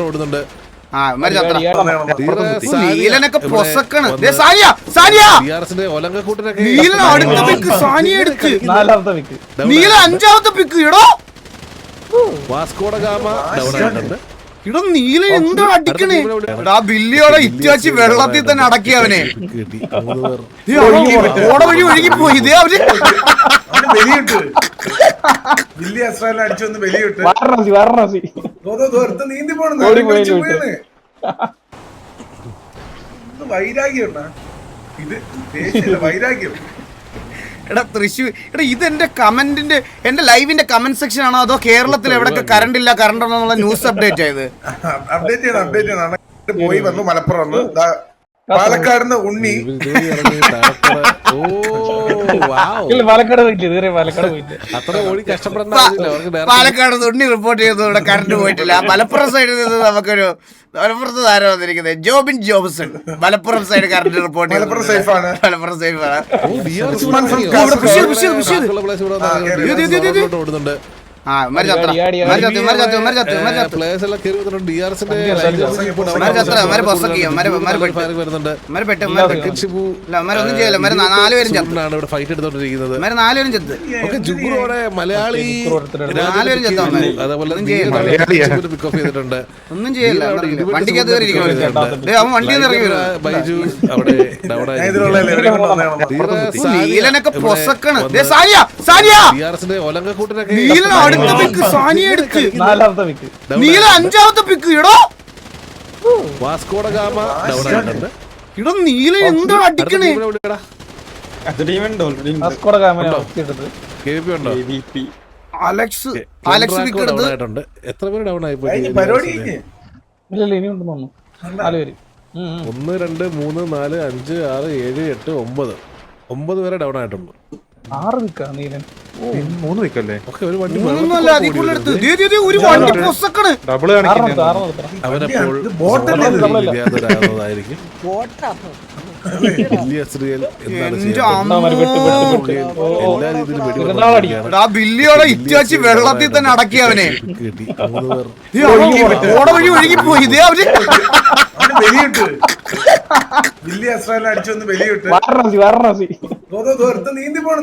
ഓടുന്നുണ്ട്. നീലനൊക്കെ പൊസക്കാണ്. നീല അഞ്ചാമത്തെ പിക്ക് ഇടോ. വാസ്കോഡ ഗാമ ഡൗൺ ആയിട്ടുണ്ട്. ഇടോ നീല എന്താ അടിക്കണേ? ആ ബില്ലിയോടെ ഇറ്റാച്ചി വെള്ളത്തിൽ തന്നെ അടക്കിയവനെ. ഓട വഴി ഒഴുകിപ്പോയി. ഇതേ അവര് വൈരാഗ്യം. എടാ തൃശ്ശൂർ എടാ ഇതെന്റെ കമന്റിന്റെ എന്റെ ലൈവിന്റെ കമന്റ് സെക്ഷൻ ആണോ അതോ കേരളത്തിൽ എവിടെയൊക്കെ കറണ്ട് ഇല്ല കറണ്ട് ഉണ്ടെന്നുള്ള ന്യൂസ് അപ്ഡേറ്റ് ആയത്? അപ്ഡേറ്റ് പോയി വന്നു. മലപ്പുറം വന്നു. പാലക്കാട് ഉണ്ണി പാലക്കാട് ഉണ്ണി റിപ്പോർട്ട് ചെയ്തു. ഇവിടെ കറണ്ട് പോയിട്ടില്ല. മലപ്പുറം സൈഡിൽ നിന്ന് നമുക്കൊരു മലപ്പുറത്ത് താരം വന്നിരിക്കുന്നത് Jobin Jobson. Malappuram side current report Malappuram സേഫാണ്. മലപ്പുറം സേഫാണ്. ഓടുന്നുണ്ട്. മലയാളി ഒന്നും ചെയ്യില്ല. വണ്ടിക്കകത്ത് നീലനൊക്കെ പൊസക്കാണ്. നീല അഞ്ചാമത്തെ പിക്ക് ഇടോ. വാസ്കോഡ ഗാമ ഡൗൺ ആയിട്ടുണ്ട്. ഇടോ നീല എന്താ അടിക്കണേ? അലക്സ് പിക്ക് എടുത്ത് എത്ര പേര് ഡൗൺ ആയി പോയി? 1 2 3 4 5 6 7 8 9 പേരെ ഡൗൺ ആയിട്ടുണ്ട്. 6 വിക്കാ നീലൻ. 3 വിക്കല്ലേ? ഒക്കെ ഒരു വണ്ടി ഡബിൾ അവനപ്പോൾ ബില്ലിയോടെ ഇറ്റാച്ചി വെള്ളത്തിൽ തന്നെ അടക്കിയവനെ. ഓട വഴി ഒഴുകിപ്പോയി. ഇതേ അവര് അടിച്ചൊന്ന് ബലിയിട്ട് നീന്തി പോണ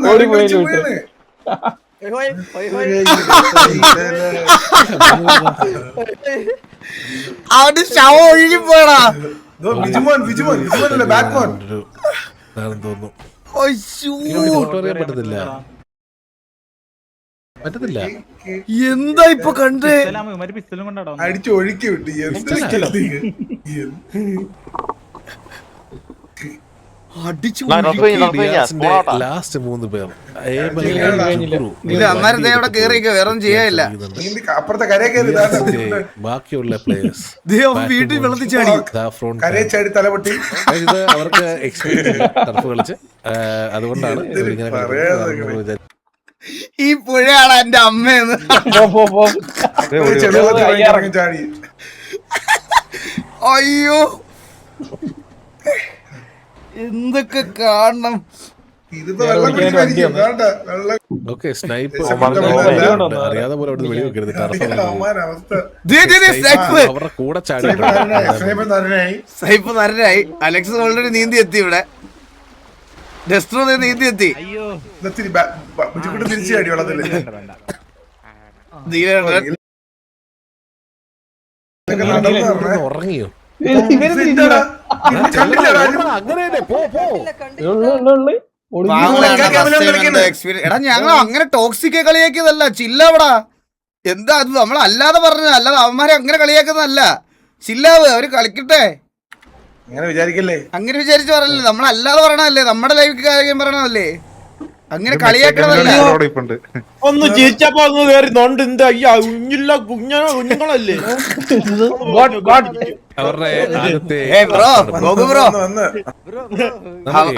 അവന്റെ ശവം ഒഴുകിപ്പോയടാ. പറ്റത്തില്ല. എന്താ ഇപ്പൊ കണ്ടേ? അടിച്ചു ഒഴുക്കി വിട്ടു. ലാസ്റ്റ് 3 പേർ അവിടെ കേറിയൊക്കെ വേറെ ചെയ്യാനില്ല. അപ്പുറത്തെ കരയെ കയറി ബാക്കിയുള്ള പ്ലേയേഴ്സ് വീട്ടിൽ വെള്ളത്തിൽ ചാടി കരയെ ചാടി തലപൊട്ടി. ഇത് അവർക്ക് എക്സ്പീരിയൻസ് ടർഫ് കളിച്ച് അതുകൊണ്ടാണ് ഈ പുഴയാണ് എന്റെ അമ്മയെന്ന്. ചാടി. അയ്യോ എന്തൊക്കെ കാണണം. അറിയാതെ പോലെ വെളി വെക്കരുത്. അവരുടെ കൂടെ ചാടി സൈഫ് നരനായി. അലക്സ് ഓൾറെഡി നീന്തി എത്തി. ഇവിടെ ഡെസ്ട്രോ നീന്തി എത്തി. തിരിച്ചു ചാടി വെള്ളത്തില്. ഉറങ്ങിയോ? എടാ ഞങ്ങൾ അങ്ങനെ ടോക്സിക് കളിയാക്കിയതല്ല. ചില്ലവടാ. എന്താ അത് നമ്മളല്ലാതെ പറഞ്ഞത്. അല്ലാതെ അവന്മാരെ അങ്ങനെ കളിയാക്കുന്നതല്ല. ചില്ലാവ് അവര് കളിക്കട്ടെ. അങ്ങനെ വിചാരിക്കല്ലേ. അങ്ങനെ വിചാരിച്ചു പറഞ്ഞല്ലേ. നമ്മളല്ലാതെ പറയണല്ലേ. നമ്മുടെ ലൈഫ് കാര്യം പറയണതല്ലേ. അങ്ങനെ കളിയാക്കണതല്ല. ഒന്ന് ചിരിച്ചപ്പോ അങ്ങ് കയറി നോണ്ട്. എന്താ കുഞ്ഞില്ല കുഞ്ഞുങ്ങളല്ലേ?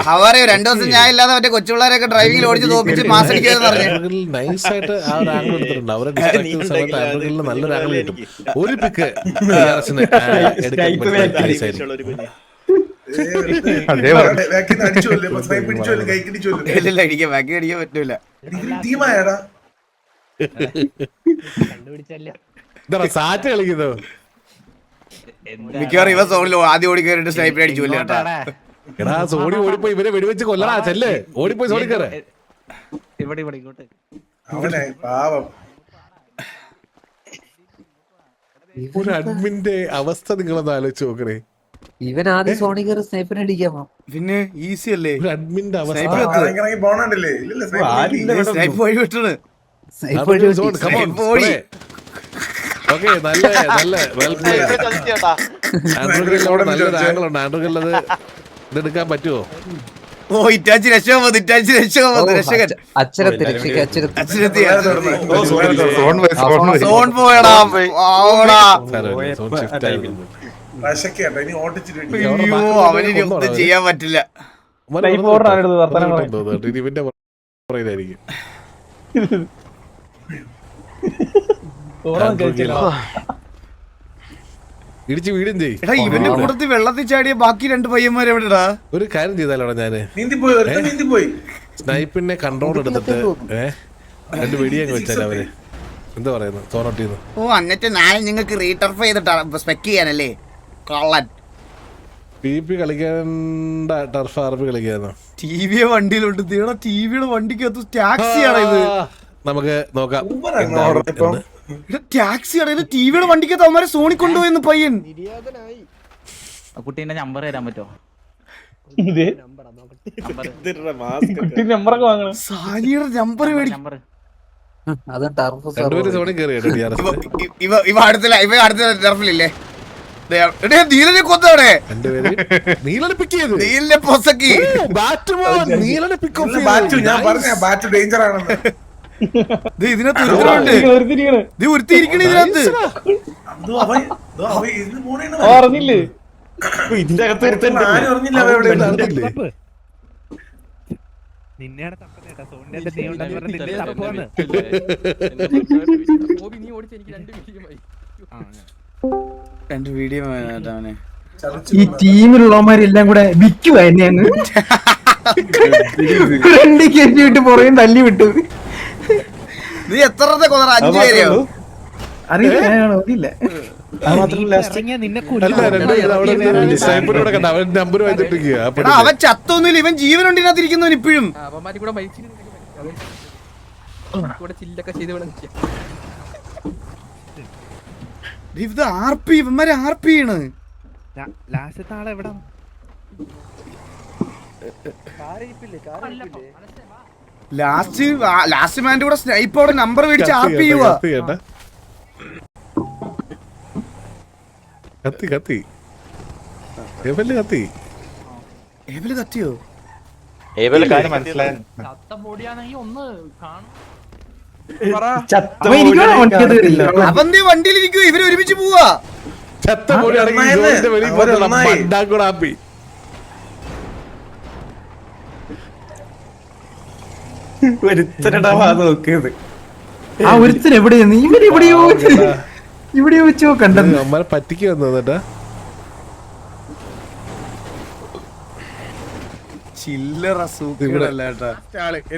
ഹവാറിയോ 2 ദിവസം ഞാൻ ഇല്ലാതെ മറ്റേ കൊച്ചുപിള്ളേരൊക്കെ ഡ്രൈവിംഗിൽ ഓടിച്ച് തോപ്പിച്ച് മാസടിക്കാന്ന് പറഞ്ഞു. നൈസായിട്ട് ആ ഒരു ആംഗിൾ എടുത്തിട്ടുണ്ട്. അവരെ സമയത്ത് ആംഗിളിൽ നല്ലൊരു ആംഗിൾ കിട്ടും. ഒരു പിക്ക് അടിക്കാൻ പറ്റൂല. എന്താ സാറ്റ് കളിക്കുന്നോ? മിക്കവാറും ഇവ സോണിൽ ആദ്യം ഓടി കയറിട്ട് സ്നൈപ്പർ അടിച്ചു കേട്ടാ. എടാ സോണി ഓടിപ്പോയി ഇവരെ വെടിവെച്ച് കൊല്ലടാ. ചെല്ല് ഓടിപ്പോയി സോണി കയറ. അവനെ പാവം. ഒരു അഡ്മിന്റെ അവസ്ഥ നിങ്ങളൊന്ന് ആലോചിച്ച് നോക്കണേ. ഇവൻ ആദ്യം സോണി കയറി സ്നൈപ്പറിനെ അടിക്കാമോ? പിന്നെ ഈസി അല്ലേ ഒരു അഡ്മിന്റെ അവസ്ഥ. ഇറങ്ങി പോണണ്ടില്ലേ? ഇല്ലല്ലേ സ്നൈപ്പ് വഴി വിട്ടണ്. ഓക്കെ നല്ല നല്ല നല്ലൊരു ആംഗിളുണ്ട്. ആൻഡ്രോഗിലത് ഇതെടുക്കാൻ പറ്റുമോ? ഓ ഇറ്റാച്ചി രക്ഷ രക്ഷകൻ അച്ചരത്തി രക്ഷിക്ക് അച്ചരത്തി. സോൺ പോയടാ. ഇനി ഓട്ടിച്ചിട്ട് അയ്യോ അവനിനി ഒന്നും ചെയ്യാൻ പറ്റില്ല. ഇവന്റെ പുറകിലായിരിക്കും. ഇടിച്ച് വീടും ചെയ്യും. എടാ ഇവന്റെ കൂട്ടത്തിൽ വെള്ളത്തിൽ ചാടിയ ബാക്കി 2 പയ്യന്മാർ എവിടെടാ? ഒരു കാര്യം ചെയ്താലോടാ ഞാന് നീന്തിപ്പോയി. സ്നൈപ്പിനെ കൺട്രോൾ എടുത്തിട്ട് 2 വെടിയങ്ങ് വെച്ചാൽ അവര് എന്താ പറയുന്നു സോണോട്ടിന്ന്. ഓ എന്നിട്ട് നാളെ നിങ്ങൾക്ക് റീടർഫ് ചെയ്തിട്ടാണ് സ്പെക്ക് ചെയ്യാനല്ലേ കള്ളൻ. PP കളിക്കണ്ട ടർഫ് ആർപി കളിക്കാന്നോ? ടിവിയെ വണ്ടിയിലുണ്ട്. തീടാ ടിവിയുടെ വണ്ടിക്കകത്ത് ടാക്സിയാണ് ഇത്. നമുക്ക് നോക്കാം. ടാക്സിയാണ് ഇത്. ടിവിയുടെ വണ്ടിക്കകത്ത് അവന്മാരെ സോണി കൊണ്ടുപോയെന്ന് പയ്യൻ. കുട്ടീന്റെ നമ്പർ തരാൻ പറ്റുമോ? നമ്പറൊക്കെ വാങ്ങണം. സാനിയുടെ നമ്പർ മേടി. അതും ടർഫ് രണ്ടുപേരും സോണി കയറിയോ? ഇവ അടുത്ത ടർഫിലില്ലേ? നീലനെ കൊന്നവിടെ. നീലനെ പിക്ക് ചെയ്ത് നീലിനെ പൊസക്കി. നീലനെ പിക്ക് ഓഫ് ഞാൻ പറഞ്ഞ ബാറ്റ് ഡേഞ്ചർ ആണെന്ന്. ഇതിനകത്ത് ഒരുത്തിരിക്കണ ഇതിനകത്ത്. അറിഞ്ഞില്ലേ? ഇതിന്റെ അകത്ത് ആരും അറിഞ്ഞില്ല അവ എവിടെ നടന്നില്ലേ? രണ്ട് വീഡിയോ ഈ ടീമിലുള്ളവന്മാരെല്ലാം കൂടെ വിൽക്കുക എന്നെ അങ്ങ് ഫ്രണ്ട് കയറ്റി വിട്ട് പുറകെ തല്ലി വിട്ടു. നീ എത്രത്തെ കൊന്നറ? 5 പേരെയോ? അറിയില്ല നോക്കിയില്ല. അവൻ ചത്തൊന്നുമില്ല. ഇവൻ ജീവനുണ്ട് ഇതിനകത്തിരിക്കുന്നവൻ ഇപ്പോഴും. ഇത് RP ഇവന്മാരെ RP ആണ്. ലാസ്റ്റ് മാൻ്റെ കൂടെ സ്നൈപ്പോടെ നമ്പർ മേടിച്ച് RP ചെയ്യുവാ. കത്തി കത്തി ഏബല് കത്തി ഏബല് കത്തിയോ? അവന്റെ വണ്ടിയിലിരിക്കുവോ? ഇവര് ഒരുമിച്ച് പോവാ. ചത്ത പൊടിയാണെങ്കിൽ ആ ഒരുത്തൻ എവിടെയാണ്? ഇവിടെ വെച്ചോ കണ്ടത്. അമ്മ പറ്റിക്ക് വന്നേട്ടാ. ചില്ലറ സൂക്കിടല്ലേട്ടാ.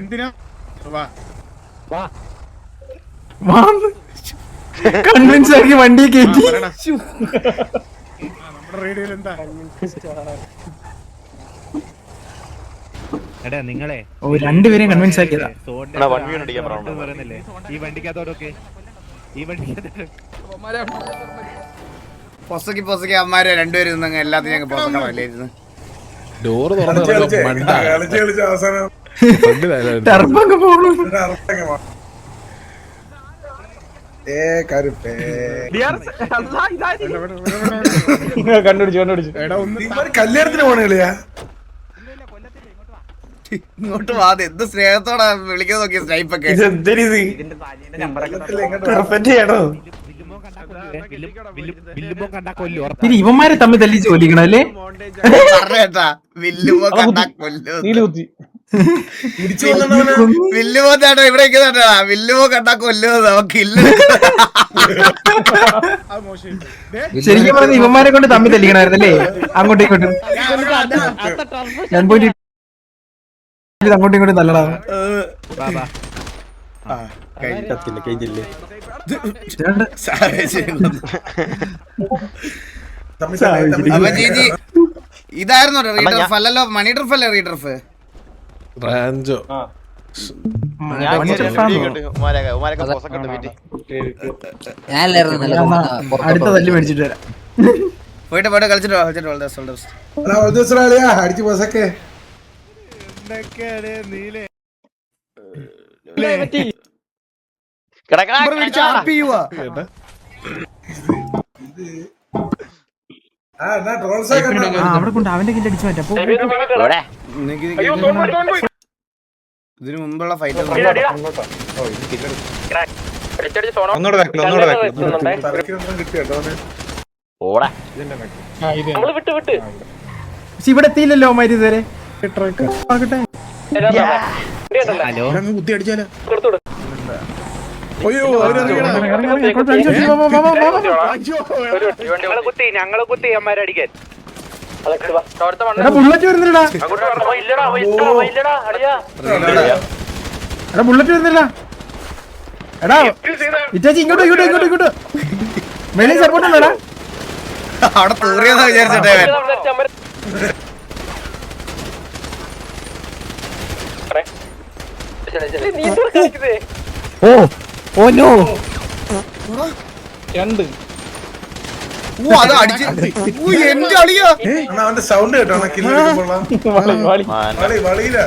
എന്തിനാ കൺവിൻസ് ആക്കി വണ്ടി കയറ്റി. നിങ്ങളെ രണ്ടുപേരെയും കൺവിൻസ് ആക്കിയതാ. ഈ വണ്ടിക്കകത്തോടൊക്കെ പൊസക്കി അമ്മാരെ രണ്ടുപേരും നിന്നങ്ങ് എല്ലാത്തിനും ഞങ്ങൾ പൊസക്കണല്ലായിരുന്നു. ഡോറ് കളിച്ച് അവസാനം ടർബൊക്കെ പോണു. കരുപ്പേ കണ്ടുപിടിച്ചു. കല്യാണത്തിന് പോണ കളിയാ? ഇങ്ങോട്ട് വാ. എന്ത് സ്നേഹത്തോടെ വിളിക്കാൻ നോക്കിയ സ്നൈപ്പൊക്കെ. പിന്നെ ഇവന്മാരെ തമ്മിൽ തല്ലി ചോദിക്കണം അല്ലേ? പറഞ്ഞേട്ടാ വില്ലുമോ കണ്ടാ കൊല്ലോ. വില്ലുമോ തേട്ടാ ഇവിടെ വില്ലുമോ കണ്ടാ കൊല്ലോ. നമുക്ക് ഇല്ല. ശരിക്കും പറഞ്ഞ ഇവന്മാരെ കൊണ്ട് തമ്മിൽ തല്ലിക്കണായിരുന്നല്ലേ? അങ്ങോട്ടും ഇങ്ങോട്ടും ഞാൻ പോയിട്ട് അങ്ങോട്ടും ഇങ്ങോട്ടും നല്ലതാണ്. അപ്പൊ ജീജി ഇതായിരുന്നു റീഡർഫ് അല്ലല്ലോ, മണി ഡ്രിഫ് അല്ലേ റീഡർഫ്? റാഞ്ചോ ഞാനല്ലായിരുന്നു നല്ല അടുത്ത തല്ല് മേടിച്ചിട്ട് വരാം. പോയിട്ട് കളിച്ചിട്ട് വാ, കളിച്ചിട്ട് വാ. അടിച്ചു പോസൊക്കെ ട്രോൾസ് ഒക്കെ അവിടെ കൊണ്ട് അവന്റെ കില്ല് അടിച്ചു മാറ്റാം. ഇതിനു മുമ്പുള്ള ഫൈറ്റ് ഒന്നുകൂടെ ബാക്കിൽ തലക്കൊന്നും കിട്ടിയോ പക്ഷെ ഇവിടെ എത്തിയില്ലല്ലോ അവന്മാര് ഇതുവരെ. നോക്കട്ടെ. ഹലോ കുത്തി അടിച്ചാലോ? അയ്യോ ഇറങ്ങ്, ഇറങ്ങ്, കുഴപ്പമില്ല, അടിച്ചോ, വാ, വാ, വാ, വാ, വാ. എടാ ബുള്ളറ്റ് വരുന്നില്ലടാ, എടാ ബുള്ളറ്റ് വരുന്നില്ല. എടാ ഇറ്റാച്ചി ഇങ്ങോട്ട് ഇങ്ങോട്ട് ഇങ്ങോട്ട് ഇങ്ങോട്ട് വെളിയിൽ സപ്പോർട്ട് ഉണ്ടോടാ? അവിടെ തൂറിയെന്നാ വിചാരിച്ചിട്ടേ ഓ ഓ നോ. അത് അടിച്ച് എന്റെ അളിയാ. അവന്റെ സൗണ്ട് കേട്ടോ വളയില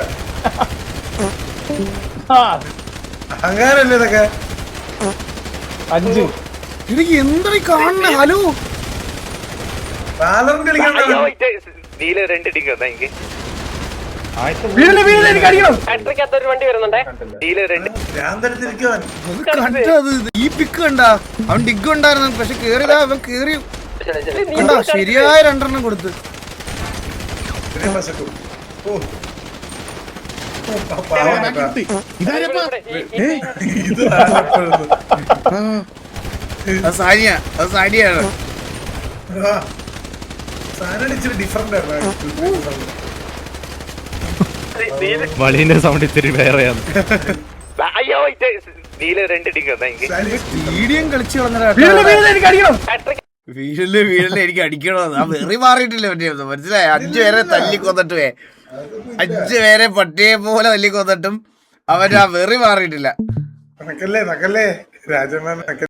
അങ്ങാനല്ലേ ഇതൊക്കെ. എനിക്ക് എന്തായി കാണണേ? ഹലോ വാലറിന്റെ കളിക്കാൻ വീഴല്ലേ വീഴല്ലേ, എനിക്ക് അടിക്കണം. ഭ്രാന്തരത്തിരിക്കുവാൻ കണ്ടത് ഈ പിക്ക് കണ്ടാ? അവൻ ഡിഗ് ഉണ്ടായിരുന്നു, പക്ഷെ കേറിയതാ അവൻ കേറി കണ്ടാ ശരിയായ 2 കൊടുത്ത്. ഓ പാവം കേട്ടാ. ഇത് ആരപ്പോഴത്? അത് സാനിയാണ്. സാധനം ഇച്ചിരി ഡിഫറെന്റ് ആണ്. വളീന്റെ സൗണ്ട് ഇത്തിരി വേറെയാണ്. സ്റ്റേഡിയം കളിച്ചു വീഴല്ലേ കളഞ്ഞ വീഴല്ലേ, എനിക്ക് അടിക്കണം. വീഴല്ലേ എനിക്ക് അടിക്കണോന്ന്. ആ വെറി മാറിയിട്ടില്ല പറ്റിയ, മനസ്സിലായി? 5 പേരെ തല്ലിക്കൊന്നിട്ടുവേ, 5 പേരെ പട്ടിയെ പോലെ തല്ലിക്കൊന്നിട്ടും അവൻ ആ വെറി മാറിയിട്ടില്ല. നക്കല്ലേ രാജമ്മ